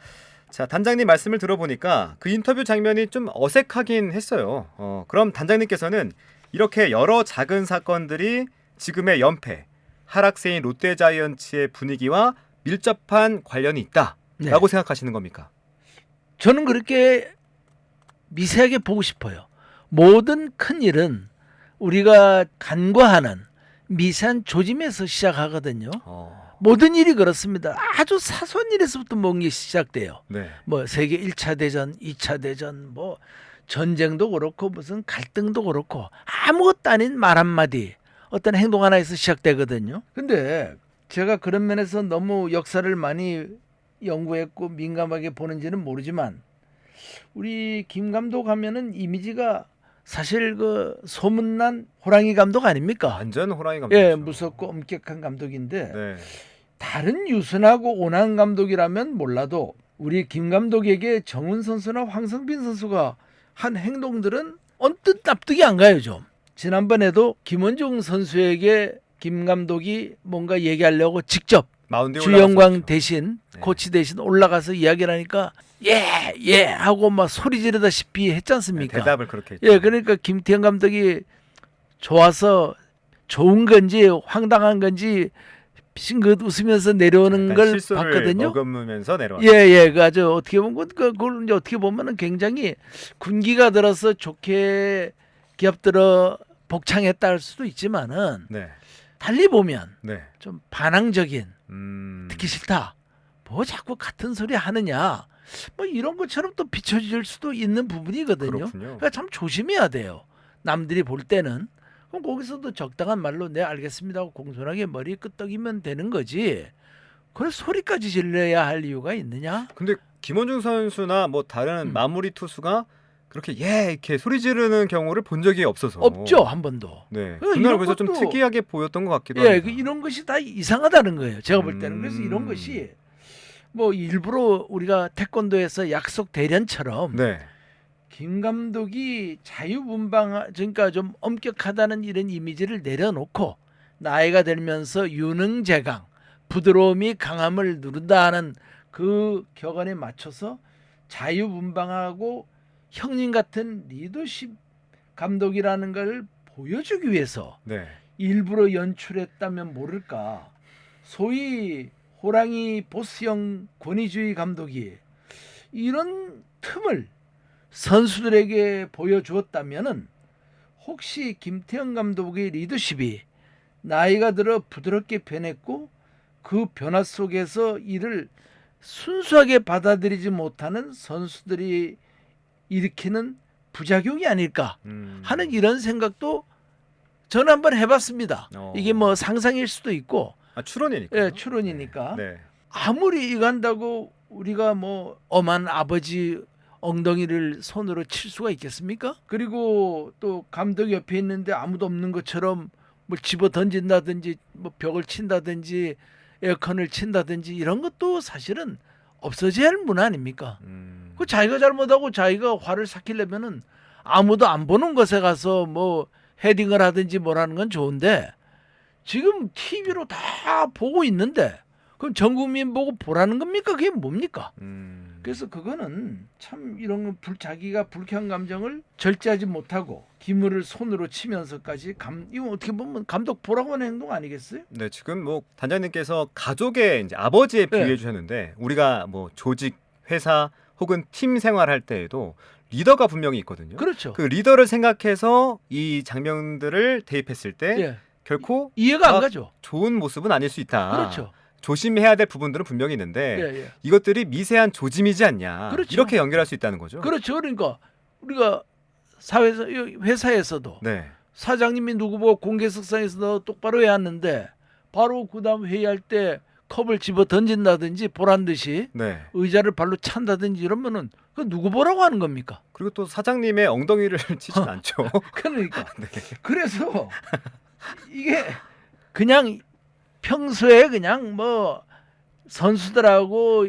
자, 단장님 말씀을 들어보니까 그 인터뷰 장면이 좀 어색하긴 했어요. 그럼 단장님께서는 이렇게 여러 작은 사건들이 지금의 연패 하락세인 롯데자이언츠의 분위기와 밀접한 관련이 있다라고 네. 생각하시는 겁니까? 저는 그렇게 미세하게 보고 싶어요. 모든 큰 일은 우리가 간과하는 미세한 조짐에서 시작하거든요. 모든 일이 그렇습니다. 아주 사소한 일에서부터 모든 게 시작돼요. 네. 뭐 세계 1차 대전, 2차 대전, 뭐 전쟁도 그렇고 무슨 갈등도 그렇고 아무것도 아닌 말 한마디, 어떤 행동 하나에서 시작되거든요. 근데 제가 그런 면에서 너무 역사를 많이 연구했고 민감하게 보는지는 모르지만 우리 김 감독 하면은 이미지가 사실 그 소문난 호랑이 감독 아닙니까? 완전 호랑이 감독이죠. 예, 무섭고 엄격한 감독인데 네. 다른 유순하고 온화한 감독이라면 몰라도 우리 김 감독에게 정훈 선수나 황성빈 선수가 한 행동들은 언뜻 납득이 안 가요 좀. 지난번에도 김원중 선수에게 김 감독이 뭔가 얘기하려고 직접 마운드에 주영광 올라갔었죠. 대신 네. 코치 대신 올라가서 이야기를 하니까 예 하고 막 소리 지르다시피 했지 네, 않습니까? 대답을 그렇게 했죠. 예, 그러니까 김태형 감독이 좋아서 좋은 건지 황당한 건지 싱긋 웃으면서 내려오는 약간 걸 실수를 봤거든요. 머금으면서 내려왔죠. 예, 그 아주 어떻게 보면 그걸 이제 어떻게 보면은 굉장히 군기가 들어서 좋게 기업들어 복창했다 할 수도 있지만은 네. 달리 보면 네. 좀 반항적인 듣기 음. 싫다. 뭐 자꾸 같은 소리 하느냐. 뭐 이런 것처럼 또 비춰질 수도 있는 부분이거든요. 그렇군요. 그러니까 참 조심해야 돼요. 남들이 볼 때는. 그럼 거기서도 적당한 말로 네 알겠습니다 하고 공손하게 머리 끄덕이면 되는 거지. 그걸 소리까지 질러야 할 이유가 있느냐? 근데 김원중 선수나 뭐 다른 마무리 투수가 그렇게 이렇게 소리 지르는 경우를 본 적이 없어서 없죠, 한 번도. 네. 그러니까 그날 이런 그래서 좀 것도- 특이하게 보였던 것 같기도 예, 합니다. 이런 것이 다 이상하다는 거예요. 제가 볼 때는. 그래서 이런 것이 뭐 일부러 우리가 태권도에서 약속 대련처럼 네. 김 감독이 자유분방, 그러니까 좀 엄격하다는 이런 이미지를 내려놓고 나이가 들면서 유능재강, 부드러움이 강함을 누른다는 그 격언에 맞춰서 자유분방하고 형님 같은 리더십 감독이라는 걸 보여주기 위해서 네. 일부러 연출했다면 모를까. 소위 호랑이 보스형 권위주의 감독이 이런 틈을 선수들에게 보여주었다면은 혹시 김태형 감독의 리더십이 나이가 들어 부드럽게 변했고 그 변화 속에서 이를 순수하게 받아들이지 못하는 선수들이 일으키는 부작용이 아닐까 하는 이런 생각도 저는 한번 해봤습니다. 이게 뭐 상상일 수도 있고 추론이니까. 예, 추론이니까. 네. 아무리 이간다고 우리가 뭐 엄한 아버지 엉덩이를 손으로 칠 수가 있겠습니까? 그리고 또 감독 옆에 있는데 아무도 없는 것처럼 뭐 집어 던진다든지 뭐 벽을 친다든지 에어컨을 친다든지 이런 것도 사실은 없어져야 할 문화 아닙니까? 그 자기가 잘못하고 자기가 화를 삭히려면은 아무도 안 보는 곳에 가서 뭐 헤딩을 하든지 뭐라는 건 좋은데 지금 TV로 다 보고 있는데 그럼 전 국민 보고 보라는 겁니까? 그게 뭡니까? 그래서 그거는 참 이런 자기가 불쾌한 감정을 절제하지 못하고 기물을 손으로 치면서까지 이거 어떻게 보면 감독 보라고 하는 행동 아니겠어요? 네, 지금 뭐 단장님께서 가족의 이제 아버지에 비유해 네. 주셨는데 우리가 뭐 조직, 회사 혹은 팀 생활할 때에도 리더가 분명히 있거든요. 그렇죠. 그 리더를 생각해서 이 장면들을 대입했을 때 예. 결코 이해가 안 아, 가죠. 좋은 모습은 아닐 수 있다. 그렇죠. 조심해야 될 부분들은 분명히 있는데 예. 이것들이 미세한 조짐이지 않냐. 그렇죠. 이렇게 연결할 수 있다는 거죠. 그렇죠. 그러니까 우리가 사회에서 회사에서도 네. 사장님이 누구 보고 공개석상에서 너 똑바로 해야 하는데 바로 그다음 회의할 때 컵을 집어 던진다든지 보란 듯이 네. 의자를 발로 찬다든지 이러면은 그 누구 보라고 하는 겁니까? 그리고 또 사장님의 엉덩이를 치진 않죠. 그러니까 네. 그래서 이게 그냥 평소에 그냥 뭐 선수들하고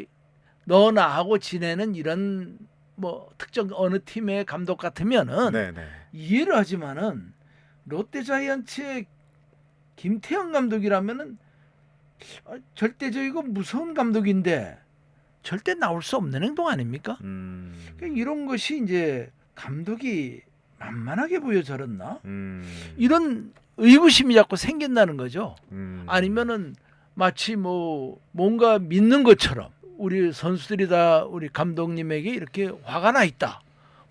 너 나하고 지내는 이런 뭐 특정 어느 팀의 감독 같으면은 네. 이해를 하지만은 롯데자이언츠의 김태형 감독이라면은 절대적이고 무서운 감독인데 절대 나올 수 없는 행동 아닙니까? 그러니까 이런 것이 이제 감독이 만만하게 보여 저랬나? 이런 의구심이 자꾸 생긴다는 거죠. 음. 아니면은 마치 뭐 뭔가 믿는 것처럼 우리 선수들이 다 우리 감독님에게 이렇게 화가 나 있다.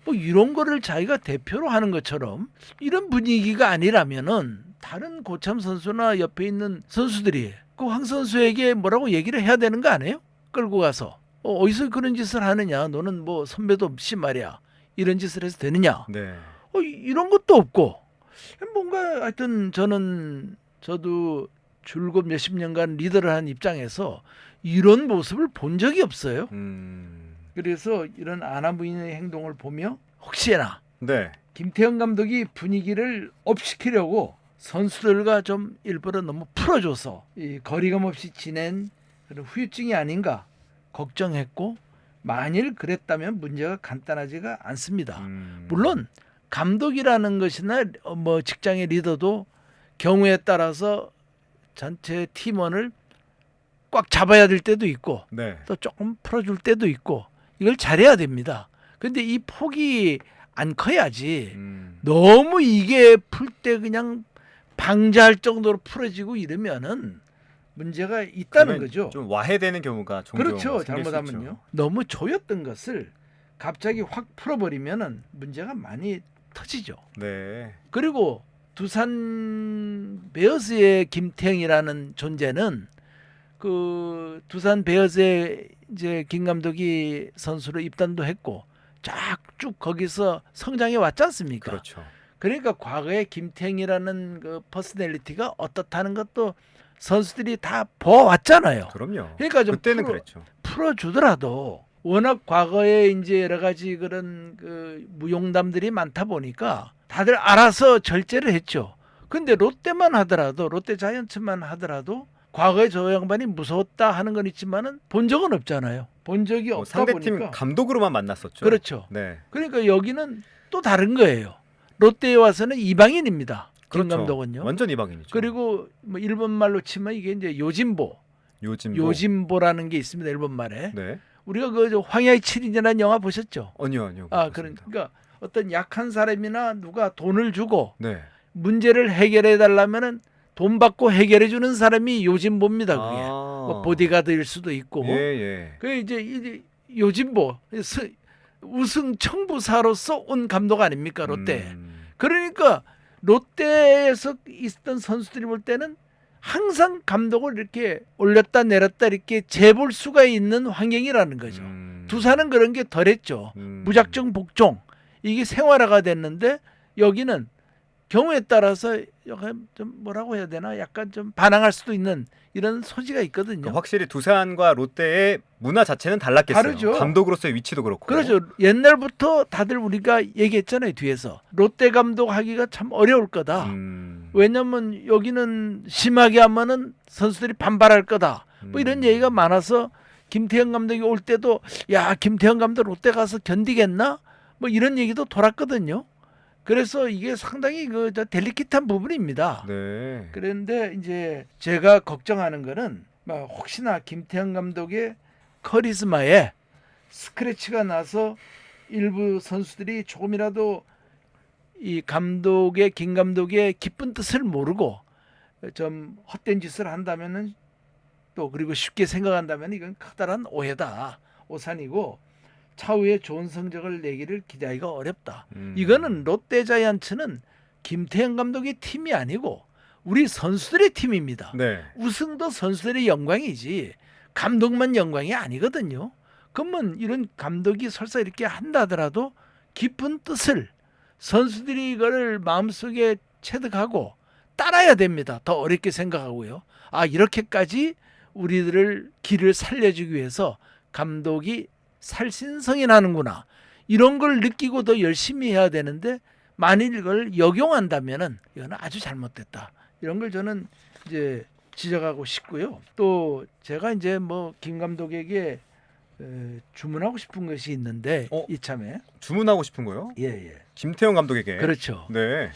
뭐 이런 거를 자기가 대표로 하는 것처럼 이런 분위기가 아니라면은 다른 고참 선수나 옆에 있는 선수들이 그 황 선수에게 뭐라고 얘기를 해야 되는 거 아니에요? 끌고 가서 어디서 그런 짓을 하느냐? 너는 뭐 선배도 없이 말이야. 이런 짓을 해서 되느냐? 네. 이런 것도 없고 뭔가 하여튼 저도 줄곧 몇십 년간 리더를 한 입장에서 이런 모습을 본 적이 없어요. 그래서 이런 아나무인의 행동을 보며 혹시나 네. 김태형 감독이 분위기를 업시키려고 선수들과 좀 일부러 너무 풀어줘서 이 거리감 없이 지낸 그런 후유증이 아닌가 걱정했고 만일 그랬다면 문제가 간단하지가 않습니다. 물론 감독이라는 것이나 뭐 직장의 리더도 경우에 따라서 전체 팀원을 꽉 잡아야 될 때도 있고 네. 또 조금 풀어줄 때도 있고 이걸 잘해야 됩니다. 근데 이 폭이 안 커야지 너무 이게 풀 때 그냥 방자할 정도로 풀어지고 이러면은 문제가 있다는 거죠. 좀 와해되는 경우가 종종 그렇죠. 생길 수 잘못하면요. 있죠. 너무 조였던 것을 갑자기 확 풀어버리면은 문제가 많이 터지죠. 네. 그리고 두산 베어스의 김태형이라는 존재는 그 두산 베어스의 이제 김 감독이 선수로 입단도 했고 쫙 쭉 거기서 성장해 왔지 않습니까? 그렇죠. 그러니까 과거에 김태형이라는 그 퍼스널리티가 어떻다는 것도 선수들이 다 보아왔잖아요. 그럼요. 그러니까 좀 그때는 그랬죠. 풀어주더라도 워낙 과거에 이제 여러 가지 그런 그 무용담들이 많다 보니까 다들 알아서 절제를 했죠. 근데 롯데만 하더라도 롯데 자이언츠만 하더라도 과거에 저 양반이 무서웠다 하는 건 있지만은 본 적은 없잖아요. 본 적이 없다 상대팀 보니까 감독으로만 만났었죠. 그렇죠. 네. 그러니까 여기는 또 다른 거예요. 롯데에 와서는 이방인입니다. 김 그렇죠. 감독은요. 완전 이방인이죠. 그리고 뭐 일본 말로 치면 이게 이제 요진보. 요진보라는 게 있습니다. 일본 말에. 네. 우리가 그 황야의 7인이라는 영화 보셨죠? 아니요. 아, 못 봤습니다. 그러니까 어떤 약한 사람이나 누가 돈을 주고 네. 문제를 해결해 달라면은 돈 받고 해결해 주는 사람이 요진보입니다. 그게 뭐 보디가드일 수도 있고. 예. 그 이제 요진보 우승 청부사로서 온 감독 아닙니까 롯데. 그러니까 롯데에서 있던 선수들이 볼 때는 항상 감독을 이렇게 올렸다 내렸다 이렇게 재볼 수가 있는 환경이라는 거죠. 두산은 그런 게 덜했죠. 무작정 복종 이게 생활화가 됐는데 여기는 경우에 따라서 약간 좀 뭐라고 해야 되나 약간 좀 반항할 수도 있는 이런 소지가 있거든요. 그러니까 확실히 두산과 롯데의 문화 자체는 달랐겠어요. 다르죠. 감독으로서의 위치도 그렇고. 그렇죠. 옛날부터 다들 우리가 얘기했잖아요. 뒤에서 롯데 감독 하기가 참 어려울 거다. 왜냐면 여기는 심하게 하면은 선수들이 반발할 거다. 뭐 이런 얘기가 많아서 김태형 감독이 올 때도 야 김태형 감독 롯데 가서 견디겠나? 뭐 이런 얘기도 돌았거든요. 그래서 이게 상당히 그 델리킷한 부분입니다. 네. 그런데 이제 제가 걱정하는 거는 혹시나 김태형 감독의 카리스마에 스크래치가 나서 일부 선수들이 조금이라도 이 감독의 김 감독의 깊은 뜻을 모르고 좀 헛된 짓을 한다면은 또 그리고 쉽게 생각한다면 이건 커다란 오해다. 오산이고 차후에 좋은 성적을 내기를 기대하기가 어렵다. 이거는 롯데 자이언츠는 김태형 감독의 팀이 아니고 우리 선수들의 팀입니다. 네. 우승도 선수들의 영광이지 감독만 영광이 아니거든요. 그러면 이런 감독이 설사 이렇게 한다 하더라도 깊은 뜻을 선수들이 이거를 마음속에 체득하고 따라야 됩니다. 더 어렵게 생각하고요. 아 이렇게까지 우리들을 길을 살려주기 위해서 감독이 살신성인하는구나. 이런 걸 느끼고 더 열심히 해야 되는데 만일 이걸 역용한다면은 이거는 아주 잘못됐다. 이런 걸 저는 이제 지적하고 싶고요. 또 제가 이제 뭐 김 감독에게 주문하고 싶은 것이 있는데 이참에 주문하고 싶은 거요? 예. 김태형 감독에게. 그렇죠. 네.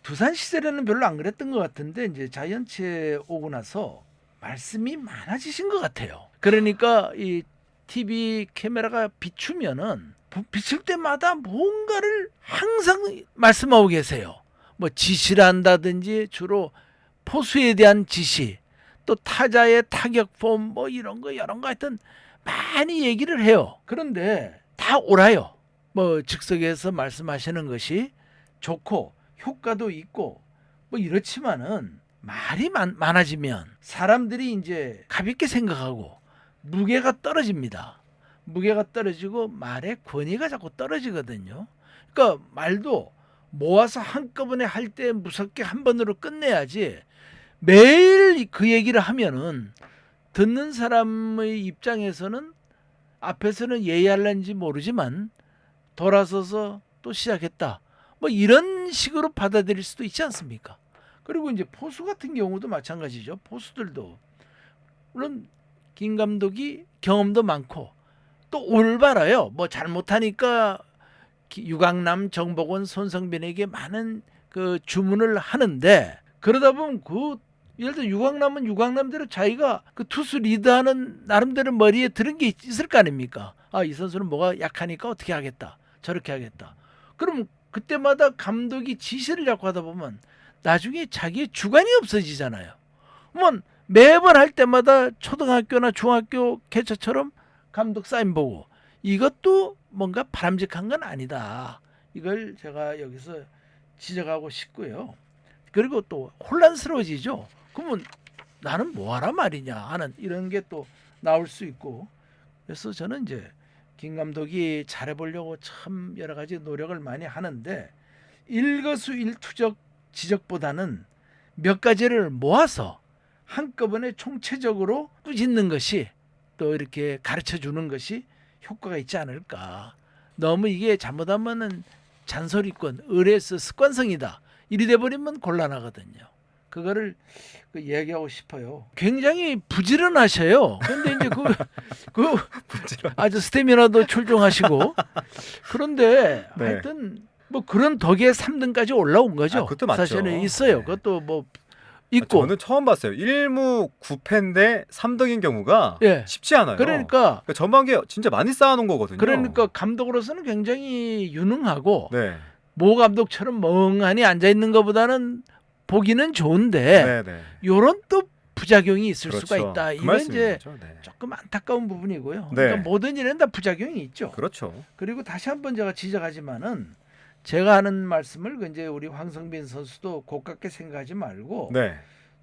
두산 시절에는 별로 안 그랬던 것 같은데 이제 자이언츠에 오고 나서 말씀이 많아지신 것 같아요. 그러니까 이 TV 카메라가 비추면은 비칠 때마다 뭔가를 항상 말씀하고 계세요. 뭐 지시를 한다든지 주로 포수에 대한 지시, 또 타자의 타격 폼 뭐 이런 거 하여튼 많이 얘기를 해요. 그런데 다 옳아요. 뭐 즉석에서 말씀하시는 것이 좋고 효과도 있고 뭐 이렇지만은 말이 많아지면 사람들이 이제 가볍게 생각하고 무게가 떨어집니다. 무게가 떨어지고 말의 권위가 자꾸 떨어지거든요. 그러니까 말도 모아서 한꺼번에 할 때 무섭게 한 번으로 끝내야지 매일 그 얘기를 하면은 듣는 사람의 입장에서는 앞에서는 예의할는지 모르지만 돌아서서 또 시작했다. 뭐 이런 식으로 받아들일 수도 있지 않습니까? 그리고 이제 포수 같은 경우도 마찬가지죠. 포수들도 물론 김 감독이 경험도 많고 또 올바라요. 뭐 잘못하니까 유강남, 정복원, 손성빈에게 많은 그 주문을 하는데 그러다 보면 그 예를 들어 유강남은 유강남대로 자기가 그 투수 리드하는 나름대로 머리에 들은 게 있을 거 아닙니까? 아, 이 선수는 뭐가 약하니까 어떻게 하겠다. 저렇게 하겠다. 그럼 그때마다 감독이 지시를 자꾸 하다 보면 나중에 자기의 주관이 없어지잖아요. 뭐 매번 할 때마다 초등학교나 중학교 개처처럼 감독 사인 보고 이것도 뭔가 바람직한 건 아니다. 이걸 제가 여기서 지적하고 싶고요. 그리고 또 혼란스러워지죠. 그러면 나는 뭐하라 말이냐 하는 이런 게 또 나올 수 있고 그래서 저는 이제 김 감독이 잘해보려고 참 여러 가지 노력을 많이 하는데 일거수일투족 지적보다는 몇 가지를 모아서 한꺼번에 총체적으로 꾸짖는 것이 또 이렇게 가르쳐 주는 것이 효과가 있지 않을까. 너무 이게 잘못하면은 잔소리꾼, 의뢰서 습관성이다. 이리 돼버리면 곤란하거든요. 그거를 얘기하고 싶어요. 굉장히 부지런하셔요. 근데 이제 그 아주 스태미나도 출중하시고 그런데 네. 하여튼 뭐 그런 덕에 3등까지 올라온 거죠. 아, 그것도 맞죠. 사실은 있어요. 네. 그것도 뭐 있고. 저는 처음 봤어요. 1무 9패인데 3등인 경우가 예. 쉽지 않아요. 그러니까 전반기에 진짜 많이 쌓아놓은 거거든요. 그러니까 감독으로서는 굉장히 유능하고 네. 모 감독처럼 멍하니 앉아 있는 것보다는 보기는 좋은데 네, 네. 요런 또 부작용이 있을 그렇죠. 수가 있다. 그 이건 이제 말씀이죠. 네. 조금 안타까운 부분이고요. 네. 그러니까 모든 일에는 다 부작용이 있죠. 그렇죠. 그리고 다시 한번 제가 지적하지만은 제가 하는 말씀을 이제 우리 황성빈 선수도 고깝게 생각하지 말고 네.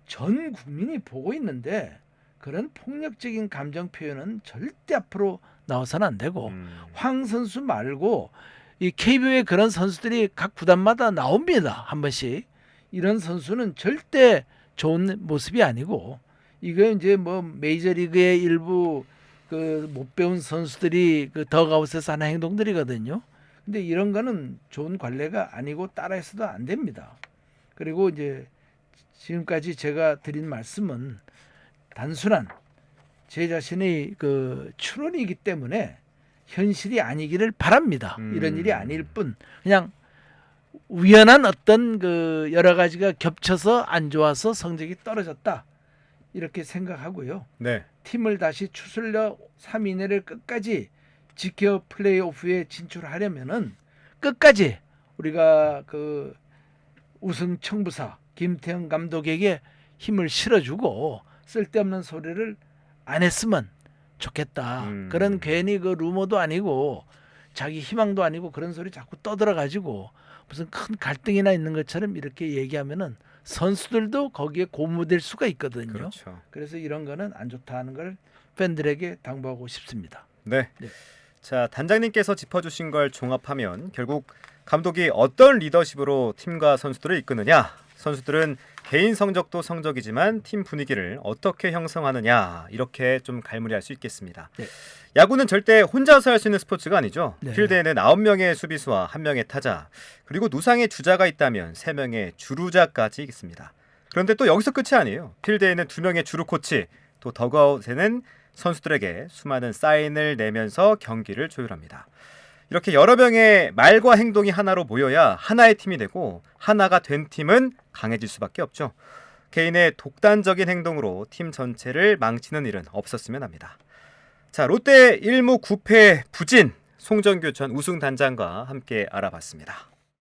전 국민이 보고 있는데 그런 폭력적인 감정 표현은 절대 앞으로 나와서는 안 되고 황 선수 말고 이 KBO에 그런 선수들이 각 구단마다 나옵니다. 한 번씩. 이런 선수는 절대 좋은 모습이 아니고 이거 이제 뭐 메이저리그의 일부 그 못 배운 선수들이 그 덕아웃에서 하는 행동들이거든요. 근데 이런 거는 좋은 관례가 아니고 따라해서도 안 됩니다. 그리고 이제 지금까지 제가 드린 말씀은 단순한 제 자신의 그 추론이기 때문에 현실이 아니기를 바랍니다. 이런 일이 아닐 뿐 그냥 우연한 어떤 그 여러 가지가 겹쳐서 안 좋아서 성적이 떨어졌다 이렇게 생각하고요. 네. 팀을 다시 추슬려 3위 내를 끝까지 지켜 플레이오프에 진출하려면은 끝까지 우리가 그 우승 청부사 김태형 감독에게 힘을 실어주고 쓸데없는 소리를 안 했으면 좋겠다. 그런 괜히 그 루머도 아니고 자기 희망도 아니고 그런 소리 자꾸 떠들어가지고 무슨 큰 갈등이나 있는 것처럼 이렇게 얘기하면은 선수들도 거기에 고무될 수가 있거든요. 그렇죠. 그래서 이런 거는 안 좋다는 걸 팬들에게 당부하고 싶습니다. 네. 네. 자, 단장님께서 짚어주신 걸 종합하면 결국 감독이 어떤 리더십으로 팀과 선수들을 이끄느냐, 선수들은 개인 성적도 성적이지만 팀 분위기를 어떻게 형성하느냐 이렇게 좀 갈무리할 수 있겠습니다. 네. 야구는 절대 혼자서 할 수 있는 스포츠가 아니죠. 네. 필드에는 9명의 수비수와 1명의 타자, 그리고 누상의 주자가 있다면 3명의 주루자까지 있습니다. 그런데 또 여기서 끝이 아니에요. 필드에는 2명의 주루 코치, 또 더그아웃에는 선수들에게 수많은 사인을 내면서 경기를 조율합니다. 이렇게 여러 명의 말과 행동이 하나로 모여야 하나의 팀이 되고 하나가 된 팀은 강해질 수밖에 없죠. 개인의 독단적인 행동으로 팀 전체를 망치는 일은 없었으면 합니다. 자, 롯데 1무 9패 부진 송정규 전 우승 단장과 함께 알아봤습니다.